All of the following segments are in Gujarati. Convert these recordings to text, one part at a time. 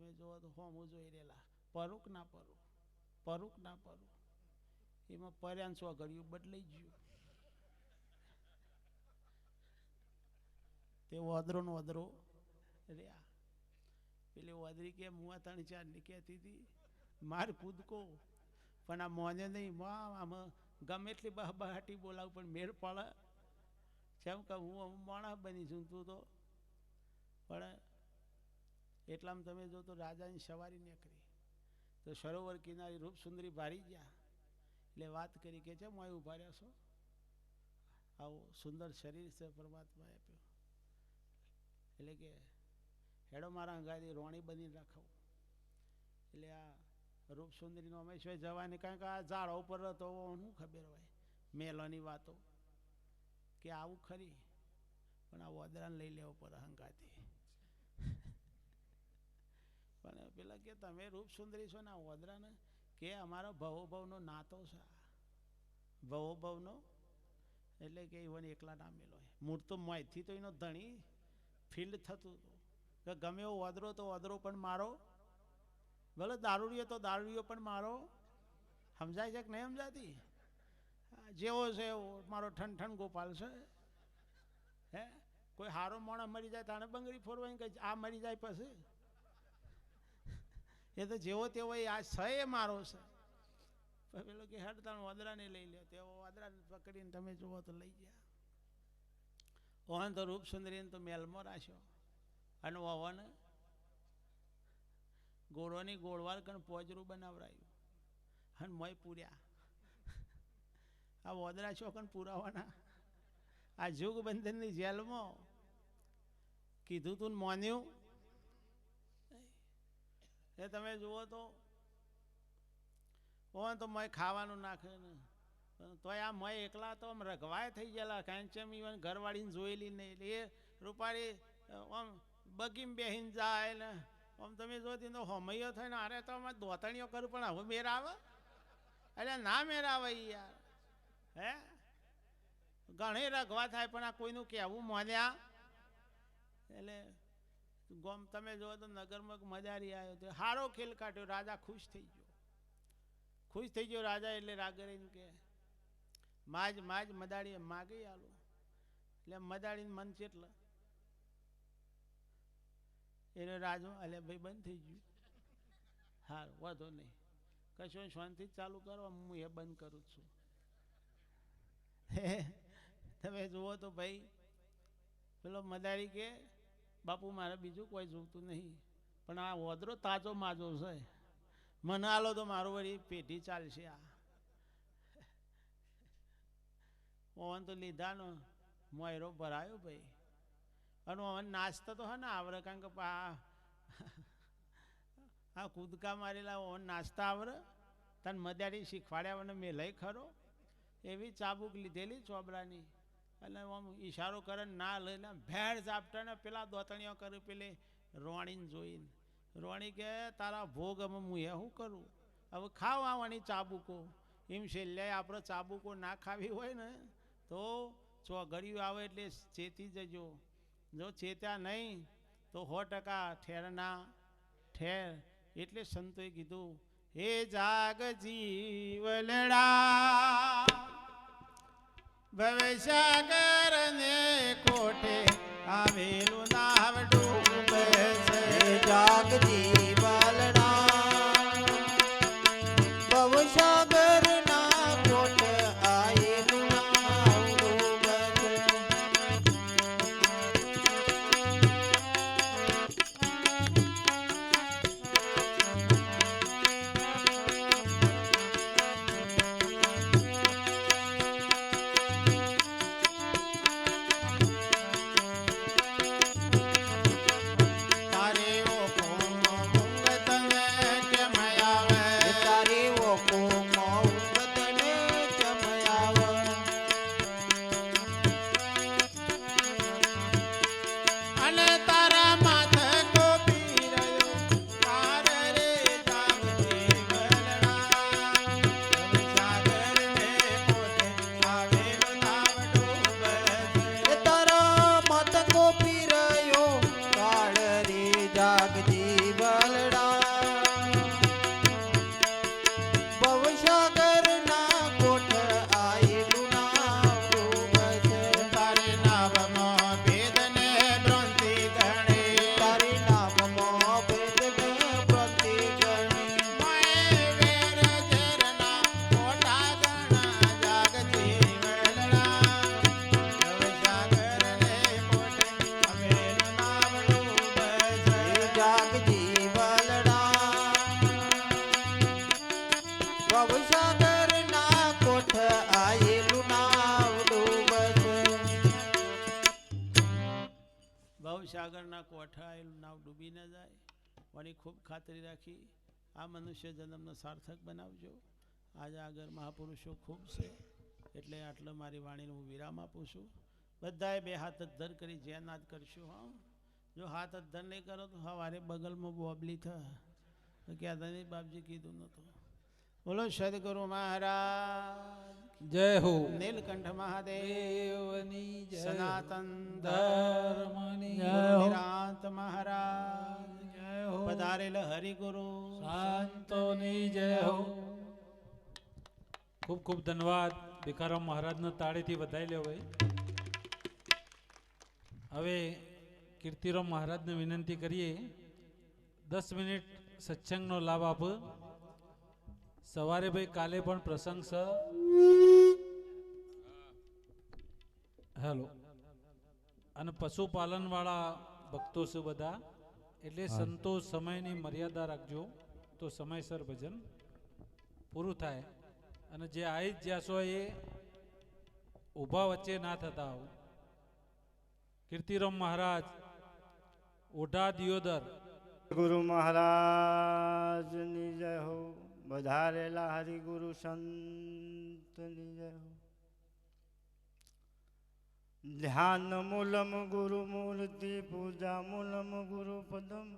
તમે જોવો તો હોમું જોઈ રહેલા પરુક ના પરુક એમાં પર્યાન સો ઘડિયું બદલાઈ ગયું. તે ઓદરો નો ઓદરો રહ્યા. પેલી ઓદરી કે હું આ 3-4 ની કહેતી હતી માર કૂદકો પણ આ મોને નહીં આમાં ગમે એટલી બહાટી બોલાવું પણ મેળ પડે જેમ કે હું માણસ બની છું તું તો પણ એટલામાં તમે જો તો રાજાની સવારી નીકળી તો સરોવર કિનારે રૂપસુંદરી ભારી ગયા એટલે વાત કરી કે છે મોય ઉભા રહ્યા છો આવું સુંદર શરીર છે પરમાત્માએ આપ્યું એટલે કે હેડો મારા અંગાથી રોણી બની રાખો. એટલે આ રૂપસુંદરીનો હંમેશા જવાની કારણ કે આ ઝાડ ઉપર તો શું ખબર હોય મેલોની વાતો કે આવું ખરી પણ આ વદરાને લઈ લેવો પડે હંગાથી. પણ પેલા કે તમે રૂપસુંદરી છો ને આ વદરાને કે અમારો ભવોભવનો નાતો છે ભવોભવનો એટલે કે ઈવન એકલા ના મેલો મૂળ તો મોયથી તો એનો ધણી ફિલ્ડ થતું હતું કે ગમે એવો વદરો તો વદરો પણ મારો ભલે દારૂડિયો તો દારૂડિયો પણ મારો. સમજાય છે કે નહીં સમજાતી? જેવો છે એવો મારો ઠન ગોપાલ છે. હે કોઈ હારો માણસ મરી જાય તાણે બંગડી ફોરવાની કે આ મરી જાય પછી એ તો જેવો તેવો આ છે એ મારો છે. પેલો કે હેડતા વદરાને લઈ લે તેવો વદરાને પકડીને તમે જુઓ તો લઈ ગયા. ઓહન તો રૂપસુંદરીને તો મેલમાં રાખ્યો અને ઓવન ગોળોની ગોળવાલ કણ પોજરું બનાવરાયું અને મોય પૂર્યા. આ વદરા ચોકન પુરાવાના આ જુગ બંધનની જેલમાં કીધું તું મોન્યું એ તમે જુઓ તો ઓન તો મોય ખાવાનું નાખે ને તોય આ મોય એકલા તો આમ રઘવાય થઈ ગયેલા કારણ કે ઈવન ઘરવાળીને જોયેલી નહીં એટલે એ રૂપાળી આમ બગીમ બેહીને જાય ને આમ તમે જોતી તો હોમૈયો થાય ને અરે તો અમે દોતણીઓ કરું પણ હવે મેર આવે એટલે ના મેર આવે યાર. હે ઘણી રઘવા થાય પણ આ કોઈનું કહેવું મોલ્યા એટલે ગોમ તમે જો તો નગરમાં મજારી આવ્યો તો સારો ખેલ કાઢ્યો. રાજા ખુશ થઈ ગયો રાજા એટલે રાગરીને કે માજ મદાડીએ માગી આલું એટલે મદાડીને મન ચેટલા એને રાજુ એટલે ભાઈ બંધ થઈ ગયું. હારું વાંધો નહીં કશો શાંતિ જ ચાલુ કરો હું એ બંધ કરું છું. તમે જુઓ તો ભાઈ પેલો મદારી કે બાપુ મારે બીજું કોઈ જોતું નહીં પણ આ વદરો તાજો માજો છે મને આલો તો મારું વળી પેઢી ચાલશે. આ ઓવન તો લીધાનો મોયરો ભરાયો ભાઈ અને ઓવન નાસ્તા તો હા ને આવડે કારણ કે આ કૂદકા મારેલા ઓવન નાસ્તા આવડે તને મદારી શીખવાડ્યા મને મેલાઈ ખરો એવી ચાબુક લીધેલી ચોબરાની એટલે આમ ઈશારો કરે ના લઈને ભેળ ઝાપટા ને પેલા દોતણીઓ કરે પેલી રોણીને જોઈને રોણી કે તારા ભોગ અમે હું એ શું કરું હવે ખાવ આવવાની ચાબુકો એમ છેલ્લે આપણે ચાબુકો ના ખાવી હોય ને તો ચોઘડિયું આવે એટલે ચેતી જજો. જો ચેત્યા નહીં તો 100% ઠેરના ઠેર. એટલે સંતોએ કીધું હે જાગ જીવલડા ભવસાગર ને કોઠે આવેલું નાવ ડૂબે છે. જાગ જીવલડા ભવસાગર ના કોઠે આવેલું નાવ ડૂબે છે. જાગ જીવલડા ઉઠાયેલું નાવ ડૂબી ન જાય. વળી ખૂબ ખાતરી રાખી આ મનુષ્ય જન્મનો સાર્થક બનાવજો. આજે આગળ મહાપુરુષો ખૂબ છે એટલે આટલો મારી વાણીને હું વિરામ આપું છું. બધાએ બે હાથ અદ્ધર કરી જયનાદ કરશું. હા, જો હાથ અદ્ધર નહીં કરો તો સવારે બગલમાં બોબલી થાય કહેતા નહીં બાપજી કીધું નહોતું. બોલો સદગુરુ મહારાજ જય હો. નીલકંઠ મહાદેવ દેવની જય હો. સનાતન ધર્મની જય હો. નિરાંત મહારાજ જય હો. પધારેલ હરિગુરુ શાંતોની જય હો. ખૂબ ખૂબ ધન્યવાદ. ભીખારામ મહારાજને તાળીથી વધાઈ લ્યો ભાઈ. હવે કીર્તિરામ મહારાજને વિનંતી કરીએ 10 મિનિટ સત્સંગનો લાભ આપો. સવારે ભાઈ કાલે પણ પ્રસંગ છે. હેલો. અને પશુપાલન વાળા ભક્તો છે બધા, એટલે સંતોષ સમયની મર્યાદા રાખજો તો સમયસર ભજન પૂરું થાય. અને જે આવી જ જ્યાં છો એ ઊભા વચ્ચે ના થતા આવું. કીર્તિરામ મહારાજ ઓઢા દિયોદર. ગુરુ મહારાજની જય હો. વધારેલા હરિગુરુ સંતની જય હો. ધ્યાન મૂલમ ગુરુ મૂર્તિ પૂજા મૂલમ ગુરુ પદમ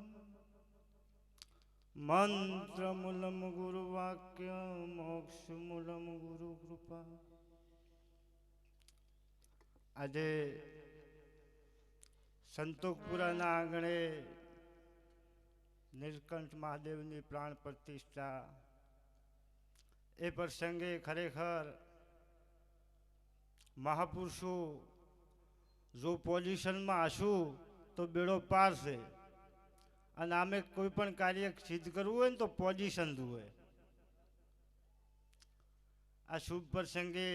મંત્ર મૂલમ ગુરુ વાક્ય મોક્ષ મૂલમ ગુરુ કૃપા. આજે સંતોકપુરાના આંગણે નીલકંઠ મહાદેવની પ્રાણ પ્રતિષ્ઠા. એ પ્રસંગે ખરેખર મહાપુરુષો જો પોઝિશનમાં હશું તો બેડો પાર છે. અને આમે કોઈ પણ કાર્ય સિદ્ધ કરવું હોય ને તો પોઝિશન જુએ. આ શુભ પ્રસંગે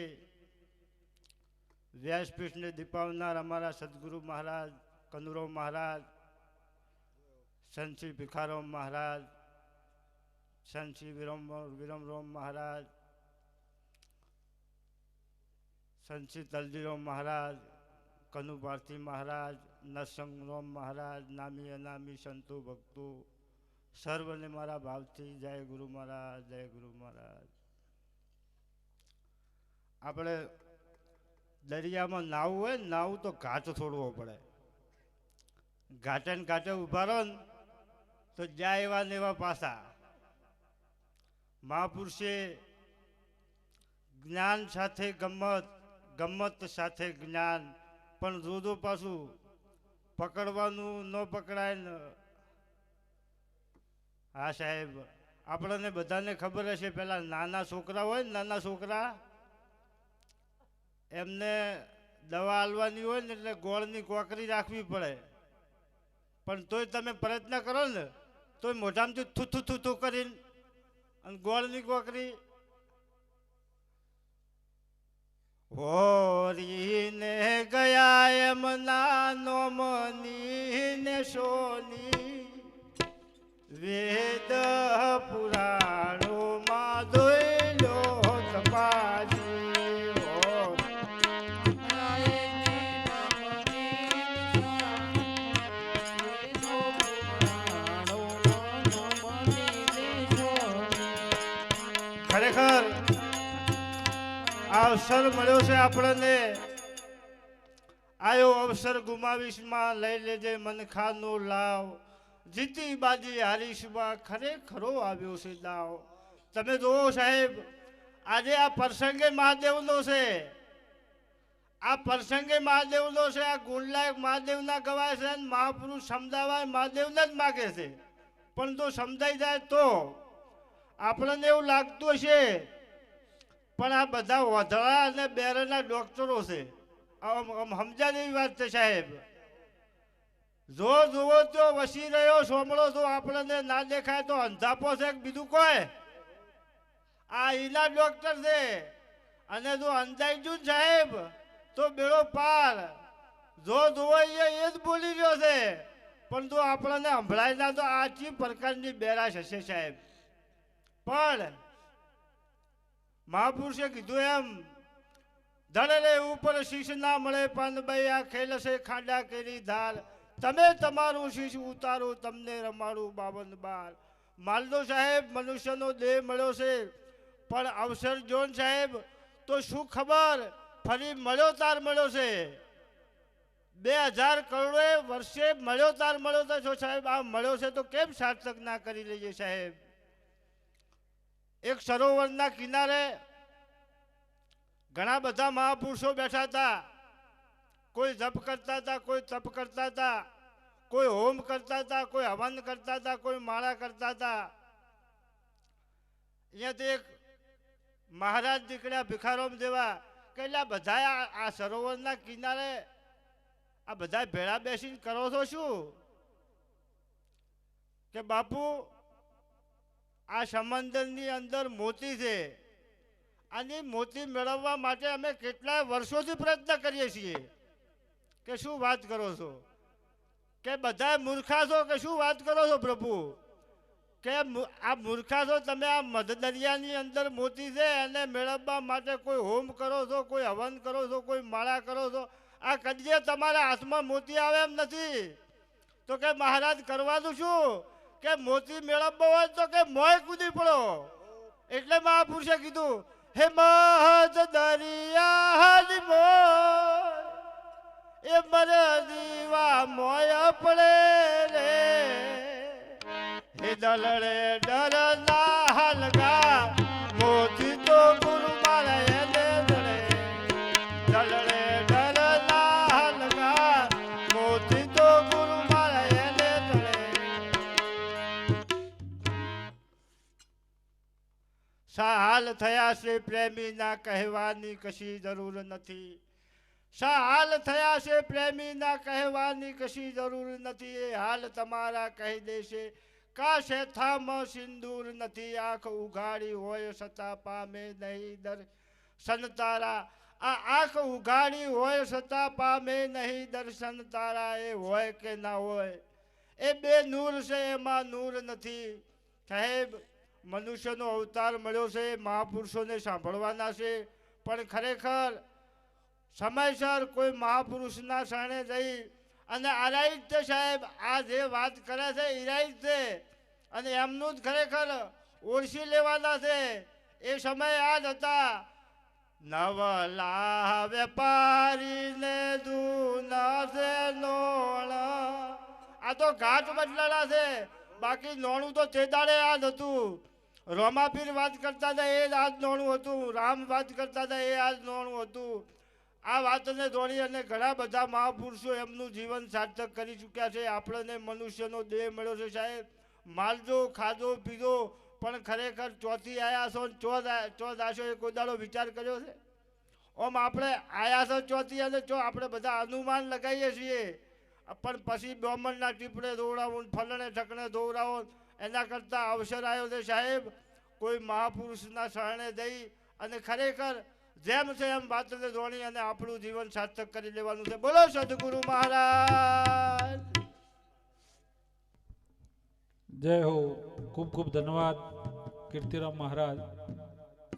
વ્યાસપીઠને દીપાવનાર અમારા સદગુરુ મહારાજ કનુરાવ મહારાજ, સંત શ્રી ભીખારામ મહારાજ, સંત શ્રી વિરમરામ મહારાજ, સંત શ્રી તલજીરામ મહારાજ, કનુ ભારતી મહારાજ, નરસંગરામ મહારાજ, નામી અનામી સંતો ભક્તો સર્વને મારા ભાવથી જય ગુરુ મહારાજ, જય ગુરુ મહારાજ. આપણે દરિયામાં નાવું હોય ને, નાવું તો ઘાટ છોડવો પડે. ઘાટે ને ઘાટે ઉભા રહો ને તો જ્યાં એવા ને એવા પાસા. મહાપુરુષે જ્ઞાન સાથે ગમ્મત, ગમ્મત સાથે જ્ઞાન, પણ રોજો પાછું પકડવાનું ન પકડાય ને. હા સાહેબ, આપણને બધાને ખબર હશે, પેલા નાના છોકરા હોય ને, નાના છોકરા એમને દવા આલવાની હોય ને એટલે ગોળની કોકરી રાખવી પડે. પણ તોય તમે પ્રયત્ન કરો ને તોય મોઢામાંથી થૂથું થૂથું કરીને અને ગોળની કોકરી હોરીને ગયા એમના નોમની ને સોની વેદ પુરાણોમાં દોયલો તપાસી. ખરેખર અવસર મળ્યો છે આપણને. આયો અવસર ગુમાવીશમાં લઈ લેજે મનખાનો લાવ, જીતી બાજી હારીશમાં ખરેખરો આવ્યો છે દાવ. તમે જુઓ સાહેબ, આજે આ પ્રસંગે મહાદેવનો છે, આ પ્રસંગે મહાદેવનો છે, આ ગુણલાયક મહાદેવના ગવાય છે. મહાપુરુષ સમજાવાય મહાદેવને જ માગે છે, પણ જો સમજાઈ જાય તો આપણને એવું લાગતું હશે પણ આ બધા વધળા અને બેરના ડોક્ટરો છે. સમજા જેવી વાત છે સાહેબ. જો જુઓ તો વસી રહ્યો સોમળો તો આપણને ના દેખાય તો અંધાપો છે બીજું કોઈ. આ એના ડોક્ટર છે, અને જો અંજાઈ ગયું સાહેબ તો બેડો પાર. જો જુઓ એ જ બોલી રહ્યો છે, પણ જો આપણને સંભળાય ના તો આ ચી પ્રકારની બેરાશ હશે સાહેબ. પણ મહાપુરુષે કીધું એમ, ધડે ઉપર શીશ ના મળે પાનભાઈ, આ ખેલ છે ખાડા કેરી ધાર. તમે તમારું શીશ ઉતારો તમને રમાડું 52 માલદો સાહેબ મનુષ્યનો દેહ મળ્યો છે પણ અવસર જોન સાહેબ તો શું ખબર ફરી મળ્યો તાર મળ્યો છે 2000 કરોડે વર્ષે મળ્યો તાર મળ્યો તો છો સાહેબ આ મળ્યો છે તો કેમ સાર્થક ના કરી લઈએ સાહેબ એક સરોવરના કિનારે ઘણા બધા મહાપુરુષો બેઠા હતા કોઈ જપ કરતા હતા કોઈ તપ કરતા હતા કોઈ હોમ કરતા હતા કોઈ હવન કરતા હતા કોઈ માળા કરતા હતા અહીંયાથી એક મહારાજ નીકળ્યા ભિખારોમ જેવા કે એટલે બધા આ સરોવરના કિનારે આ બધા ભેળા બેસીને કરો છો શું કે બાપુ આ સમંદરની અંદર મોતી છે અને મોતી મેળવવા માટે અમે કેટલાય વર્ષોથી પ્રયત્ન કરીએ છીએ કે શું વાત કરો છો કે બધા મૂર્ખા છો કે શું વાત કરો છો પ્રભુ કે આ મૂર્ખા છો તમે આ મધ દરિયાની અંદર મોતી છે એને મેળવવા માટે કોઈ હોમ કરો છો કોઈ હવન કરો છો કોઈ માળા કરો છો આ કદીએ તમારા હાથમાં મોતી આવે એમ નથી તો કે મહારાજ કરવાનું શું કે મોતી મેળવવો હોય તો કે મોય કૂદી પડો એટલે મહાપુરુષે કીધું હે મધ દરિયા એ મરે દીવા મોય પડે રે હે દલડે ડરના હલગા મોતી તો ગુરુ મારે એને દળે દલડે ડરના હલગા મોતી તો ગુરુ મારે એને દળે સાહાલ થયા છે પ્રેમીના કહેવાની કશી જરૂર નથી હાલ થયા છે પ્રેમીના કહેવાની કશી જરૂર નથી એ હાલ તમારા કહી દેશે કા શેથામાં સિંદૂર નથી આંખ ઉઘાડી હોય છતાં પામે નહીં દર્શન તારા આ આંખ ઉઘાડી હોય છતાં પામે નહીં દર્શન તારા એ હોય કે ના હોય એ બે નૂર છે એમાં નૂર નથી સાહેબ મનુષ્યનો અવતાર મળ્યો છે મહાપુરુષોને સાંભળવાના છે પણ ખરેખર સમયસર કોઈ મહાપુરુષના શરણે જઈ અને આરાઈત છે સાહેબ આ જે વાત કરે છે ઈરાઈત છે અને એમનું જ ખરેખર ઓળખી લેવાના છે એ સમય આ જ હતા નવલા વેપારીને દૂના છે નોણા આ તો ઘાટ બદલાના છે બાકી નોણું તો તે દાડે આ જ હતું રોમાપીર વાત કરતા હતા એ જ આ જ નોણું હતું રામ વાત કરતા હતા એ આ જ નોણું હતું આ વાતને દોડી અને ઘણા બધા મહાપુરુષો એમનું જીવન સાર્થક કરી ચૂક્યા છે આપણને મનુષ્યનો દેહ મળ્યો છે સાહેબ માલજો ખાધો પીધો પણ ખરેખર ચોથી આયા છો ચો દાશો એ કોઈ દાડો વિચાર કર્યો છે ઓમ આપણે આયા છો ચોથી અને આપણે બધા અનુમાન લગાવીએ છીએ પણ પછી બ્રાહ્મણના ટીપડે દોડાવો ફલણે ઠકણે દોડાવો એના કરતાં અવસર આવ્યો છે સાહેબ કોઈ મહાપુરુષના શરણે જઈ અને ખરેખર જેમ છે એમ વાતને દોડી અને આપણું જીવન સાર્થક કરી લેવાનું છે બોલો સદગુરુ મહારાજ જય હો ખૂબ ખૂબ ધન્યવાદ કીર્તિરામ મહારાજ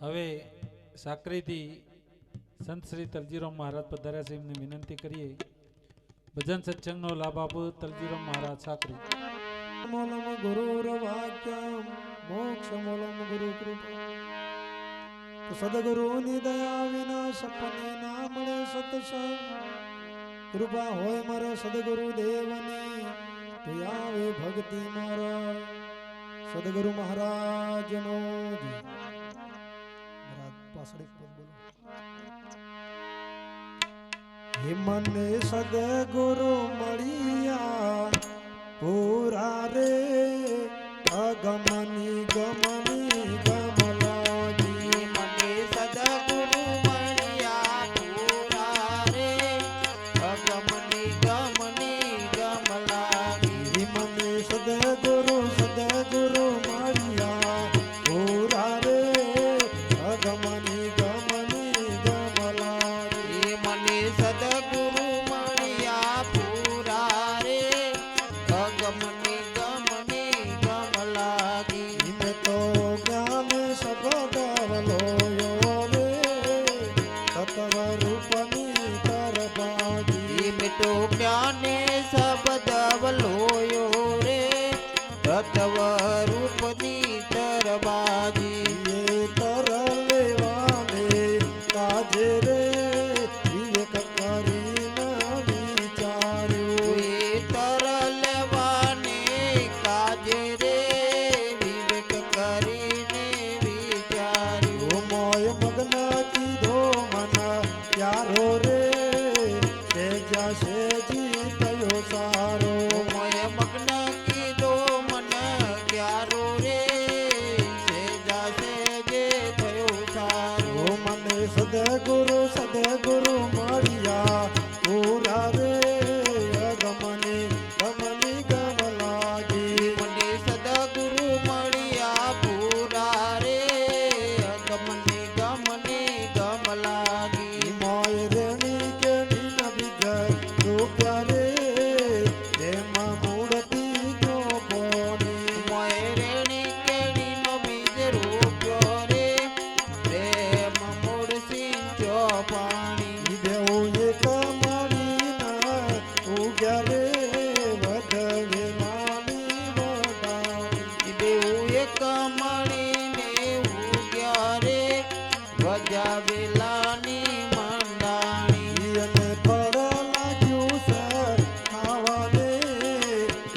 હવે સાકરીથી સંત શ્રી તલજીરામ મહારાજ પધાર્યા છે એમને વિનંતી કરીએ ભજન સત્સંગનો લાભ આપો તલજીરામ મહારાજ સાકરી મૂલમ ગુરુર વાક્યમ મોક્ષ મૂલમ ગુરુ કૃપા સદગુરુની દયા વિના સપને ના મળે સત્સંગ કૃપા હોય મારા સદગુરુ દેવની તો આવે ભક્તિ મારા સદગુરુ મહારાજનો જય મહારાજ પાછળ એક પદ બોલો હે મને સદગુરુ મળ્યા પૂરા રે અગમની ગમની ગમલાજી મને સદગુરુ મળ્યા પૂરા રે અગમની ગમની ગમલાજી મને સદગુરુ મળ્યા પૂરા રે અગમની ગમની ગમલાજી મને સદગુરુ મળ્યા પૂરા રે અગમની ગમની ગમલાજી મેં તો જ્ઞાન શબ્દ વલોયો રે તત્વ રૂપની તરબાજી મેં તો જ્ઞાને શબ્દ તવ રૂપની તરબાજી એ તરલેવાને કાજે રે વિવેક કરીને વિચાર્યું એ તરલવાને કાજે રે વિવેક કરીને વિચાર્યું મોય મગ્ન કીધો મન ક્યારો રે સેજા સેજી થયો સારો મોય મગ્ન કીધો મન ક્યારો રે સેજા સેજે થયો સારો મને સદગુરુ મળ્યા પૂરા રે ગમની ગમની ગમ લાગી મને સદગુરુ મળ્યા પૂરા રે ગમની ગમ લાગી મોય રેણી કે નીન વિજય રૂપ્યા રે તેમાં મૂર્તિ જો પોની મોય રેણી કેડીનો બીજ રૂપ્યો રે પ્રેમ મૂળ સિંચો પાણી દેવું એક મળીના ઉગ્યા રે વધવે નાની વડાવી બેઉ એક મળીને ઉગ્યા રે વજા વેલાની મંડાણી અને ફળ લાગ્યું સર ખાવાને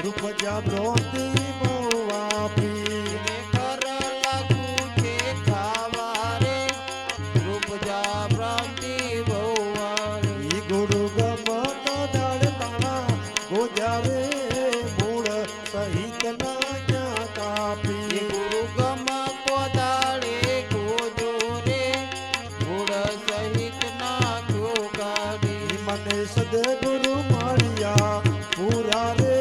રૂપજા બ્રોતી બહુ આપી ને કર લાગુ છે ખાવા રે રૂપજા ભ્રાંતિ બહુ વાળી ઈ ગુરુ ગમત દાડ તાણા ગોજારે મૂળ સહિત ના ક્યાં કાપી ગુરુ ગમ કોદાળે ગોજો રે ગુડ સહિત નાખ્યો કાઢી મને સદગુરુ મળ્યા પૂરા રે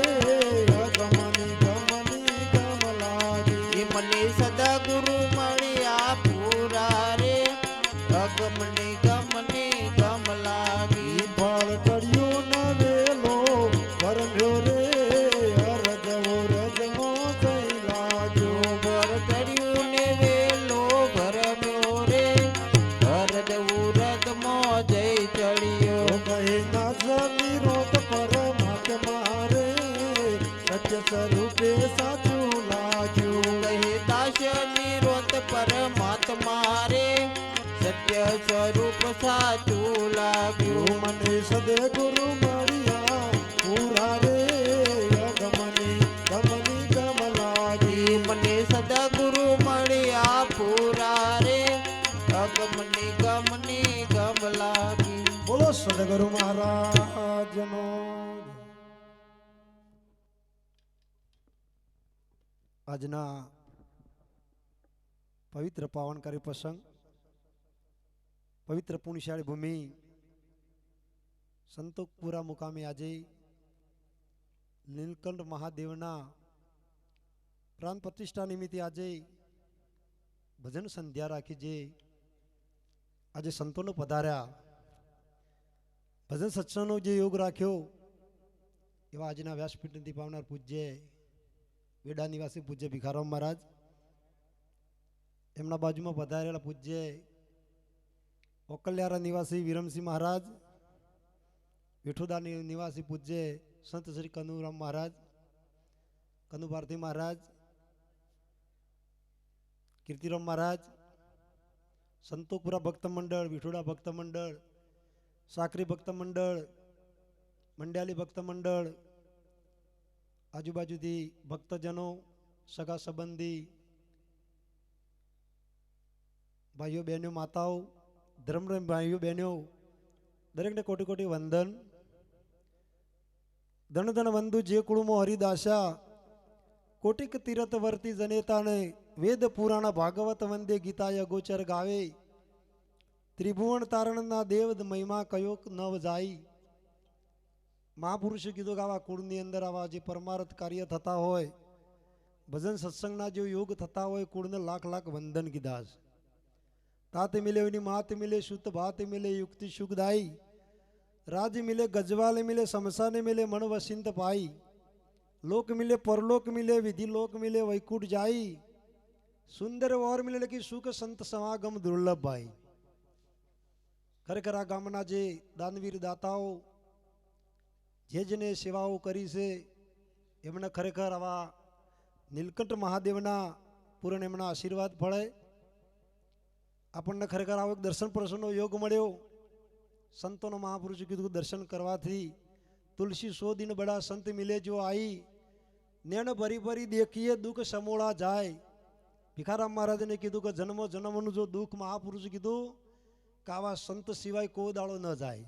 ગમની ગમ લાગી મને સદગુરુ મળ્યા પૂરા રે અગમની ગમ લાગી ફળ કર્યું ન વેલો પરમ્યો રે અરજવો રજમો થઈ લાગ્યો ભર કર્યું ને વેલો ભરમ્યો રે હરદવું રદમો જય ચડ્યો કહે ના સમીરોત પરમાત્મા રે સત્ય સ્વરૂપે સાચું લાગ્યું કહે દાસની રોત પરમાત્મા રે સત્ય સ્વરૂપ સાચું લાગ્યું મને સદગુરુ મળ્યા પૂરા રે ગમની ગમ લાગી મને સદગુરુ મળ્યા પૂરા રે અગમની ગમ લાગી બોલો સદગુરુ મહારાજનો આજના પવિત્ર પાવનકારી પ્રસંગ પવિત્ર પુણ્યશાળી ભૂમિ સંતોકપુરા મુકામે આજે નીલકંઠ મહાદેવના પ્રાણ પ્રતિષ્ઠા નિમિત્તે આજે ભજન સંધ્યા રાખી જે આજે સંતોનો પધાર્યા ભજન સત્સંગનો જે યોગ રાખ્યો એવા આજના વ્યાસપીઠ નથી પાવનાર પૂજ્ય વેડા નિવાસી પૂજ્ય ભિખારામ મહારાજ એમના બાજુમાં પધારેલા પૂજ્ય ઓકલિયારા નિવાસી વિરમસિંહ મહારાજ વિઠોદા નિવાસી પૂજ્ય સંત શ્રી કનુરામ મહારાજ કનુભારતી મહારાજ કીર્તિરામ મહારાજ સંતોકપુરા ભક્ત મંડળ વિઠોડા ભક્ત મંડળ સાકરી ભક્ત મંડળ મંડ્યાલી ભક્ત મંડળ આજુબાજુથી ભક્તજનો સગા સંબંધી ભાઈઓ બહેનો માતાઓ ધર્મપ્રેમ ભાઈઓ બહેનો દરેકને કોટી કોટી વંદન ધન ધન વંદુ જે કુળમાં હરિદાસા કોટિક તીરથ વર્તી જનેતાને વેદ પુરાણ ભાગવત વંદે ગીતાય ગોચર ગાવે ત્રિભુવન તારણના દેવ મહિમા કયો નવ જાય મહાપુરુષે કીધું કે આવા કુળની અંદર આવા જે પરમાર્થ કાર્ય થતા હોય ભજન સત્સંગના જે યોગ થતા હોય કુળને લાખ લાખ વંદન કીધા છે તાતે મિલે એની માત મિલે શુદ્ધ ભાત મિલે યુક્તિ સુખદાયી રાજ મિલે ગજવાલે મિલે શમશાને મિલે મન વસિંત પાઈ લોક મિલે પરલોક મિલે વિધિ લોક મિલે વૈકુંઠ જાઈ સુંદર ઓર મિલે લેકિન સુખ સંત સમાગમ દુર્લભ ભાઈ ખરેખર આ ગામના જે દાનવીર દાતાઓ જે જેને સેવાઓ કરી છે એમને ખરેખર આવા નીલકંઠ મહાદેવના પૂરણ એમના આશીર્વાદ ફળે. આપણને ખરેખર આવો એક દર્શન પ્રસંગનો યોગ મળ્યો. સંતોનો મહાપુરુષે કીધું કે દર્શન કરવાથી તુલસી 100 દિન બડા સંત મિલે જો આઈ, નેણ ભરી ભરી દેખીએ દુઃખ સમોળા જાય. ભિખારામ મહારાજને કીધું કે જન્મ જન્મનું જો દુઃખ મહાપુરુષે કીધું કે આવા સંત સિવાય કોઈ દાડો ન જાય.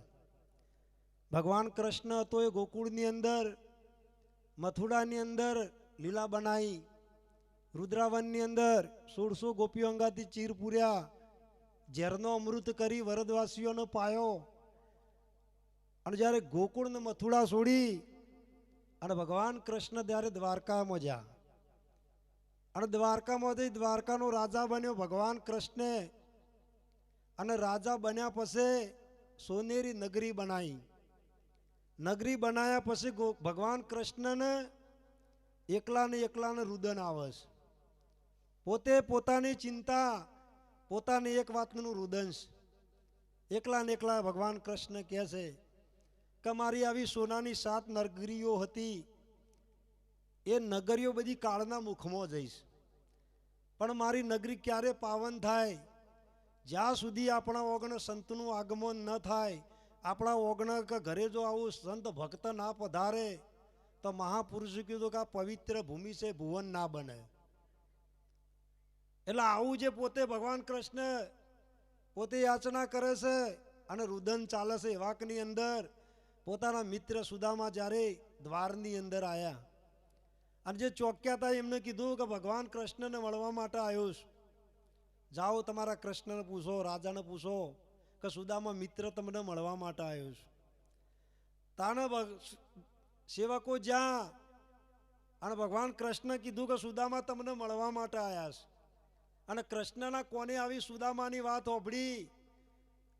ભગવાન કૃષ્ણ હતો એ ગોકુળની અંદર, મથુરાની અંદર લીલા બનાવી, રુદ્રાવનની અંદર 1600 ગોપીઓ અંગાથી ચીર પૂર્યા, ઝેરનો અમૃત કરી વરદવાસીઓનો પાયો. અને જ્યારે ગોકુળ ને મથુરા છોડી અને ભગવાન કૃષ્ણ ત્યારે દ્વારકામાં જ્યાં, અને દ્વારકામાંથી દ્વારકાનો રાજા બન્યો ભગવાન કૃષ્ણે. અને રાજા બન્યા પછી સોનેરી નગરી બનાવી. નગરી બનાવ્યા પછી ભગવાન કૃષ્ણને એકલાને રુદન આવે છે. પોતે પોતાની ચિંતા, પોતાની એક વાતનું રુદન છે. એકલા ભગવાન કૃષ્ણ કહે છે કે મારી આવી સોનાની 7 નગરીઓ હતી, એ નગરીઓ બધી કાળના મુખમાં જઈશ, પણ મારી નગરી ક્યારે પાવન થાય જ્યાં સુધી આપણા ઓગણ સંતનું આગમન ન થાય. આપણા ઓગણ કે ઘરે જો આવું સંત ભક્ત ના પધારે તો મહાપુરુષે કીધું કે આ પવિત્ર ભૂમિ છે, ભુવન ના બને. એટલે આવું જે પોતે ભગવાન કૃષ્ણ પોતે યાચના કરે છે અને રુદન ચાલે છે. એવાકની અંદર પોતાના મિત્ર સુદામા જ્યારે દ્વારની અંદર આવ્યા અને જે ચોક્યા હતા એમને કીધું કે ભગવાન કૃષ્ણને મળવા માટે આવ્યો છું, જાઓ તમારા કૃષ્ણને પૂછો, રાજાને પૂછો કે સુદામા મિત્ર તમને મળવા માટે આવ્યો છું. તાને સેવકો જ્યાં અને ભગવાન કૃષ્ણ કીધું કે સુદામા તમને મળવા માટે આવ્યા છે. અને કૃષ્ણના કોને આવી સુદામાની વાત સાંભળી,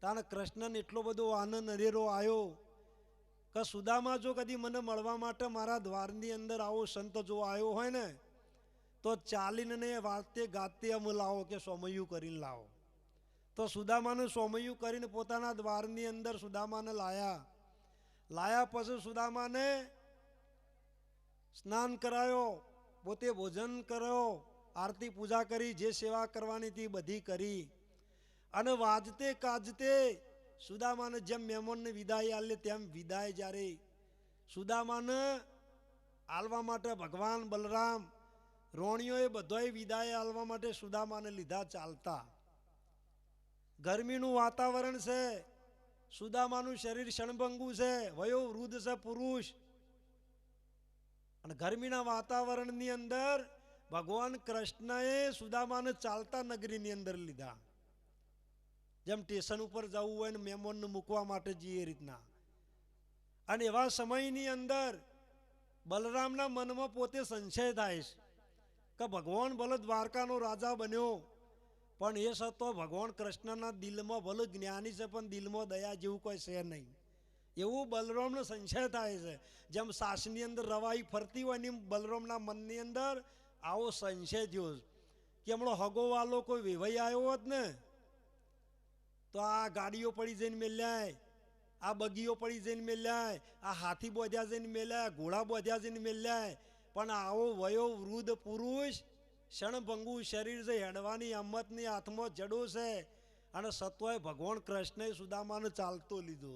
તાને કૃષ્ણને એટલો બધો આનંદ અરેરો આવ્યો કે સુદામા જો કદી મને મળવા માટે મારા દ્વારની અંદર આવો સંત જો આવ્યો હોય ને તો ચાલીને વાતે ગાતે અમે લાવો કે સોમયું કરીને લાવો. તો સુદામાને સોમયું કરીને પોતાના દ્વારની અંદર સુદામાને લાયા પછી સુદામાને સ્નાન કરાયો, પોતે ભોજન કર્યો, આરતી પૂજા કરી, જે સેવા કરવાની હતી બધી કરી. અને વાજતે કાજતે સુદામાને જેમ મહેમાનને વિદાય આલે તેમ વિદાય જ્યારે સુદામાને આલવા માટે ભગવાન બલરામ રોણીઓએ બધાએ વિદાય આલવા માટે સુદામાને લીધા ચાલતા. ગરમીનું વાતાવરણ છે, સુદામાનું શરીર ક્ષણભંગુ છે, વયો વૃદ્ધ છે પુરુષ. અને ગરમીના વાતાવરણની અંદર ભગવાન કૃષ્ણએ સુદામાને ચાલતા નગરીની અંદર લીધા. જેમ સ્ટેશન ઉપર જવું હોય ને મહેમાનને મૂકવા માટે જઈએ એ રીતના. અને એવા સમયની અંદર બલરામના મનમાં પોતે સંશય થાય છે કે ભગવાન ભલે દ્વારકાનો રાજા બન્યો પણ એ સતો ભગવાન કૃષ્ણના દિલમાં ભલે જ્ઞાની છે પણ દિલમાં દયા જેવું કોઈ છે નહીં. એવું બલરામનો સંશય થાય છે. જેમ સાસની અંદર રવાઈ ફરતી હોય ને બલરામના મનની અંદર આવો સંશય થયો કે હમણાં હગોવાલો કોઈ વેવાઈ આવ્યો હોત ને તો આ ગાડીઓ પડી જઈને મેલ્યાય, આ બગીઓ પડી જઈને મેલ્યાય, આ હાથી બોધ્યા જઈને મેલ્યાય, ઘોડા બોધ્યા જઈને મેલ્યાય. પણ આવો વયો વૃદ્ધ પુરુષ ક્ષણભંગુ શરીર છે, હેડવાની હિંમતની હાથમાં જડો છે અને સતોય ભગવાન કૃષ્ણએ સુદામાને ચાલતો લીધો.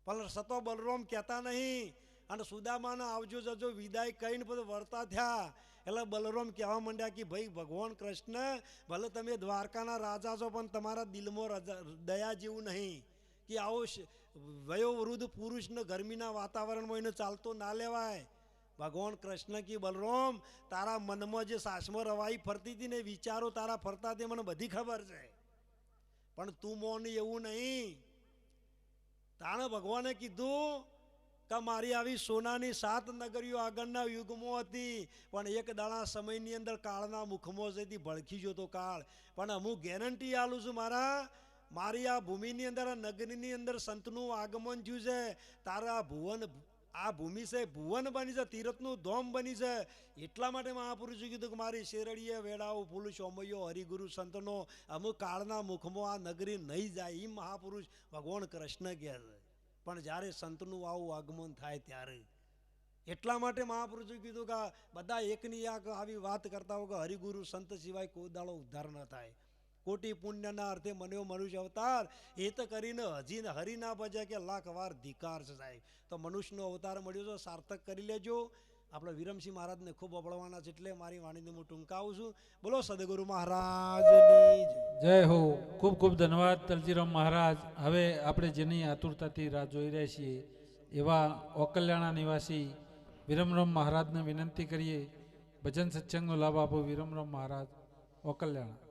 પણ સતો બલરામ કહેતા નહીં અને સુદામાને આવજો જજો વિદાય કહીને પછી વળતા થયા. એટલે બલરામ કહેવા માંડ્યા કે ભાઈ ભગવાન કૃષ્ણ ભલે તમે દ્વારકાના રાજા છો પણ તમારા દિલમાં દયા જેવું નહીં કે આવો વયો વૃદ્ધ પુરુષને ગરમીના વાતાવરણમાં એને ચાલતો ના લેવાય. ભગવાન કૃષ્ણ કી બલરામ તારા મનમાં જે સાસમાં રવાઈ ફરતી હતી ને વિચારો તારા ફરતા તે મને બધી ખબર છે, પણ તું મોની એવું નહીં. તાણે ભગવાને કીધું કે મારી આવી સોનાની 7 નગરીઓ આગળના યુગમાં હતી પણ એક દાડા સમયની અંદર કાળના મુખમાં જતી ભડકી જતો કાળ. પણ હું ગેરંટી આલું છું મારી આ ભૂમિની અંદર આ નગરીની અંદર સંતનું આગમન થયું છે. તારા ભુવન આ ભૂમિ છે ભુવન બની છે, તીરથનું ધોમ બની છે. એટલા માટે મહાપુરુષે કીધું કે મારી શેરડીએ વેડાઓ ફૂલ સોમયો હરિગુરુ સંતનો અમુક કાળના મુખમાં આ નગરી નહીં જાય એ મહાપુરુષ ભગવાન કૃષ્ણ કહે છે. પણ જ્યારે સંતનું આવું આગમન થાય ત્યારે એટલા માટે મહાપુરુષે કીધું કે બધા એકની એક આવી વાત કરતા હોય કે હરિગુરુ સંત સિવાય કોઈ દાડો ઉદ્ધાર ન થાય. કોટી પુણ્યના અર્થે મન્યો મનુષ્ય અવતાર એ તો કરીને હજી હરી ના ભજે કે લાખ વાર ધિકાર છે સાહેબ. તો મનુષ્યનો અવતાર મળ્યો છે, સાર્થક કરી લેજો. આપણે વિરમસિંહ મહારાજને ખૂબ અબળવાના છે એટલે મારી વાણીને હું ટૂંકાવું છું. બોલો સદગુરુ મહારાજની જય હો. ખૂબ ખૂબ ધન્યવાદ તલજીરામ મહારાજ. હવે આપણે જેની આતુરતાથી રાહ જોઈ રહ્યા છીએ એવા ઓકલ્યાણા નિવાસી વિરમરામ મહારાજને વિનંતી કરીએ ભજન સત્સંગનો લાભ આપો. વિરમરામ મહારાજ ઓકલ્યાણા.